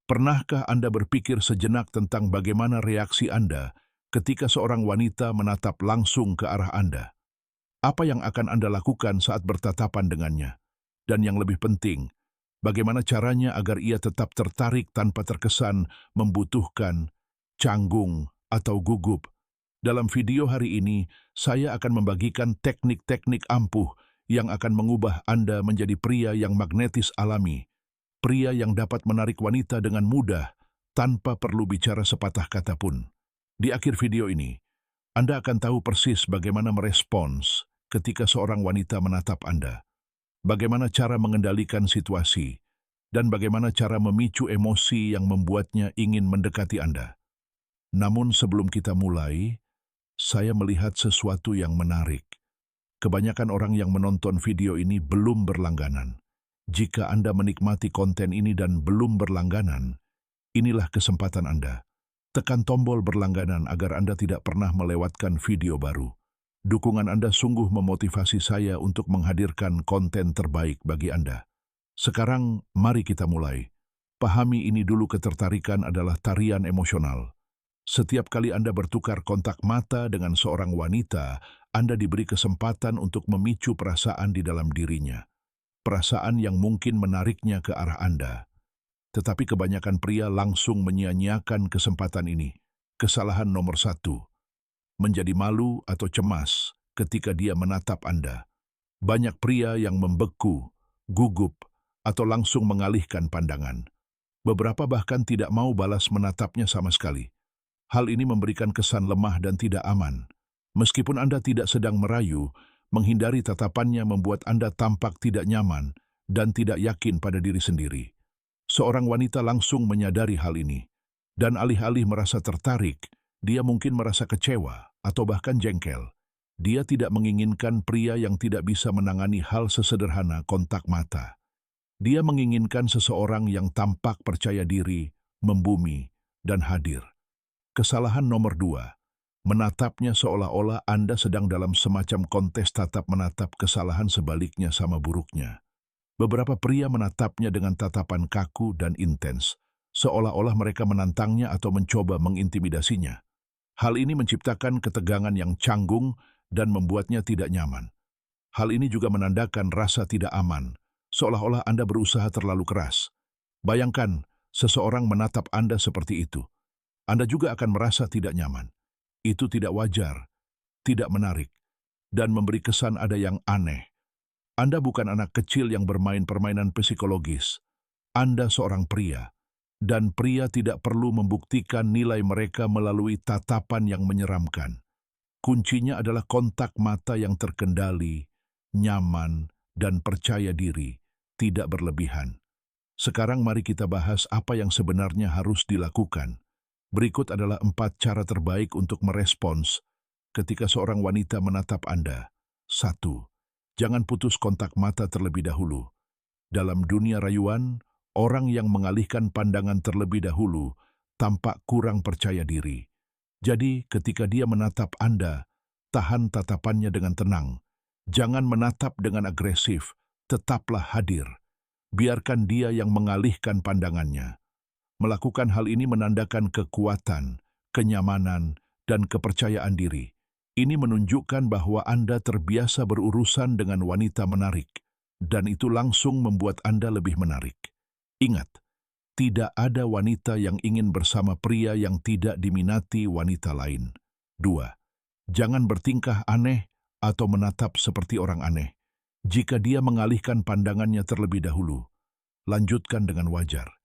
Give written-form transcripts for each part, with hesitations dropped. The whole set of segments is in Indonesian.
Pernahkah Anda berpikir sejenak tentang bagaimana reaksi Anda ketika seorang wanita menatap langsung ke arah Anda? Apa yang akan Anda lakukan saat bertatapan dengannya? Dan yang lebih penting, bagaimana caranya agar ia tetap tertarik tanpa terkesan membutuhkan, canggung, atau gugup? Dalam video hari ini, saya akan membagikan teknik-teknik ampuh yang akan mengubah Anda menjadi pria yang magnetis alami, pria yang dapat menarik wanita dengan mudah tanpa perlu bicara sepatah kata pun. Di akhir video ini, Anda akan tahu persis bagaimana merespons ketika seorang wanita menatap Anda, bagaimana cara mengendalikan situasi, dan bagaimana cara memicu emosi yang membuatnya ingin mendekati Anda. Namun sebelum kita mulai, saya melihat sesuatu yang menarik. Kebanyakan orang yang menonton video ini belum berlangganan. Jika Anda menikmati konten ini dan belum berlangganan, inilah kesempatan Anda. Tekan tombol berlangganan agar Anda tidak pernah melewatkan video baru. Dukungan Anda sungguh memotivasi saya untuk menghadirkan konten terbaik bagi Anda. Sekarang, mari kita mulai. Pahami ini dulu, ketertarikan adalah tarian emosional. Setiap kali Anda bertukar kontak mata dengan seorang wanita, Anda diberi kesempatan untuk memicu perasaan di dalam dirinya. Perasaan yang mungkin menariknya ke arah Anda. Tetapi kebanyakan pria langsung menyia-nyiakan kesempatan ini. Kesalahan nomor 1. Menjadi malu atau cemas ketika dia menatap Anda. Banyak pria yang membeku, gugup, atau langsung mengalihkan pandangan. Beberapa bahkan tidak mau balas menatapnya sama sekali. Hal ini memberikan kesan lemah dan tidak aman. Meskipun Anda tidak sedang merayu, menghindari tatapannya membuat Anda tampak tidak nyaman dan tidak yakin pada diri sendiri. Seorang wanita langsung menyadari hal ini, dan alih-alih merasa tertarik, dia mungkin merasa kecewa atau bahkan jengkel. Dia tidak menginginkan pria yang tidak bisa menangani hal sesederhana kontak mata. Dia menginginkan seseorang yang tampak percaya diri, membumi, dan hadir. Kesalahan nomor 2, menatapnya seolah-olah Anda sedang dalam semacam kontes tatap menatap. Kesalahan sebaliknya sama buruknya. Beberapa pria menatapnya dengan tatapan kaku dan intens, seolah-olah mereka menantangnya atau mencoba mengintimidasinya. Hal ini menciptakan ketegangan yang canggung dan membuatnya tidak nyaman. Hal ini juga menandakan rasa tidak aman, seolah-olah Anda berusaha terlalu keras. Bayangkan, seseorang menatap Anda seperti itu. Anda juga akan merasa tidak nyaman. Itu tidak wajar, tidak menarik, dan memberi kesan ada yang aneh. Anda bukan anak kecil yang bermain permainan psikologis. Anda seorang pria, dan pria tidak perlu membuktikan nilai mereka melalui tatapan yang menyeramkan. Kuncinya adalah kontak mata yang terkendali, nyaman, dan percaya diri, tidak berlebihan. Sekarang mari kita bahas apa yang sebenarnya harus dilakukan. Berikut adalah 4 cara terbaik untuk merespons ketika seorang wanita menatap Anda. 1. Jangan putus kontak mata terlebih dahulu. Dalam dunia rayuan, orang yang mengalihkan pandangan terlebih dahulu tampak kurang percaya diri. Jadi, ketika dia menatap Anda, tahan tatapannya dengan tenang. Jangan menatap dengan agresif, tetaplah hadir. Biarkan dia yang mengalihkan pandangannya. Melakukan hal ini menandakan kekuatan, kenyamanan, dan kepercayaan diri. Ini menunjukkan bahwa Anda terbiasa berurusan dengan wanita menarik, dan itu langsung membuat Anda lebih menarik. Ingat, tidak ada wanita yang ingin bersama pria yang tidak diminati wanita lain. 2. Jangan bertingkah aneh atau menatap seperti orang aneh. Jika dia mengalihkan pandangannya terlebih dahulu, lanjutkan dengan wajar.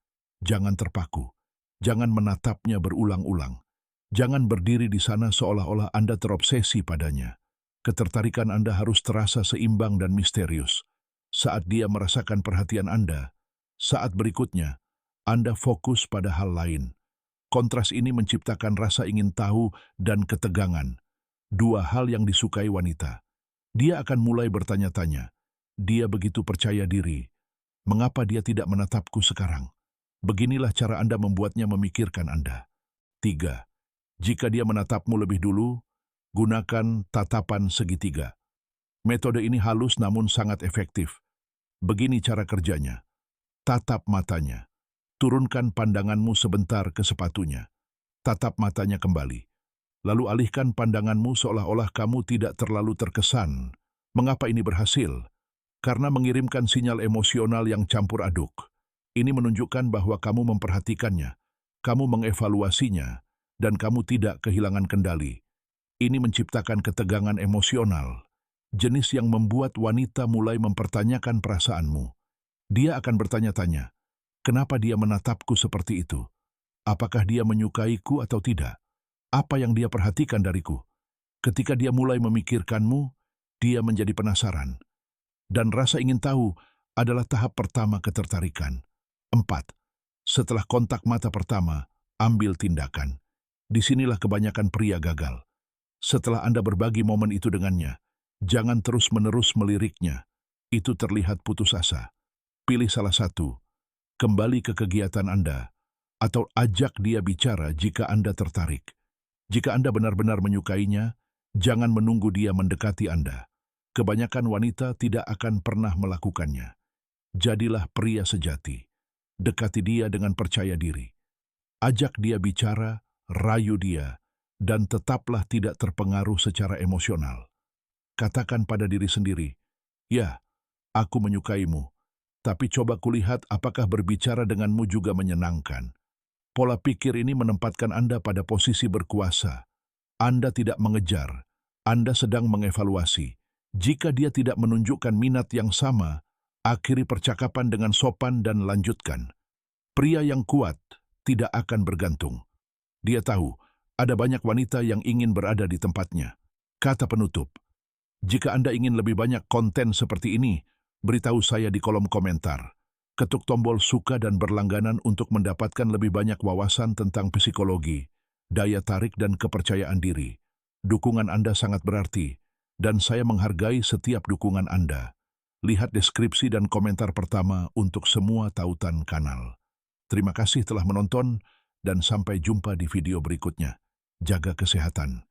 Jangan terpaku. Jangan menatapnya berulang-ulang. Jangan berdiri di sana seolah-olah Anda terobsesi padanya. Ketertarikan Anda harus terasa seimbang dan misterius. Saat dia merasakan perhatian Anda, saat berikutnya, Anda fokus pada hal lain. Kontras ini menciptakan rasa ingin tahu dan ketegangan. 2 hal yang disukai wanita. Dia akan mulai bertanya-tanya. Dia begitu percaya diri. Mengapa dia tidak menatapku sekarang? Beginilah cara Anda membuatnya memikirkan Anda. 3. Jika dia menatapmu lebih dulu, gunakan tatapan segitiga. Metode ini halus namun sangat efektif. Begini cara kerjanya. Tatap matanya. turunkan pandanganmu sebentar ke sepatunya. Tatap matanya kembali. Lalu alihkan pandanganmu seolah-olah kamu tidak terlalu terkesan. Mengapa ini berhasil? Karena mengirimkan sinyal emosional yang campur aduk. Ini menunjukkan bahwa kamu memperhatikannya, kamu mengevaluasinya, dan kamu tidak kehilangan kendali. Ini menciptakan ketegangan emosional, jenis yang membuat wanita mulai mempertanyakan perasaanmu. Dia akan bertanya-tanya, kenapa dia menatapku seperti itu? Apakah dia menyukaiku atau tidak? Apa yang dia perhatikan dariku? Ketika dia mulai memikirkanmu, dia menjadi penasaran. Dan rasa ingin tahu adalah tahap pertama ketertarikan. 4. Setelah kontak mata pertama, ambil tindakan. Disinilah kebanyakan pria gagal. Setelah Anda berbagi momen itu dengannya, jangan terus-menerus meliriknya. Itu terlihat putus asa. Pilih salah satu. Kembali ke kegiatan Anda, atau ajak dia bicara jika Anda tertarik. Jika Anda benar-benar menyukainya, jangan menunggu dia mendekati Anda. Kebanyakan wanita tidak akan pernah melakukannya. Jadilah pria sejati. Dekati dia dengan percaya diri. Ajak dia bicara, rayu dia, dan tetaplah tidak terpengaruh secara emosional. Katakan pada diri sendiri, ya, aku menyukaimu, tapi coba kulihat apakah berbicara denganmu juga menyenangkan. Pola pikir ini menempatkan Anda pada posisi berkuasa. Anda tidak mengejar, Anda sedang mengevaluasi. Jika dia tidak menunjukkan minat yang sama, akhiri percakapan dengan sopan dan lanjutkan. Pria yang kuat tidak akan bergantung. Dia tahu, ada banyak wanita yang ingin berada di tempatnya. Kata penutup, jika Anda ingin lebih banyak konten seperti ini, beritahu saya di kolom komentar. Ketuk tombol suka dan berlangganan untuk mendapatkan lebih banyak wawasan tentang psikologi, daya tarik dan kepercayaan diri. Dukungan Anda sangat berarti, dan saya menghargai setiap dukungan Anda. Lihat deskripsi dan komentar pertama untuk semua tautan kanal. Terima kasih telah menonton, dan sampai jumpa di video berikutnya. Jaga kesehatan.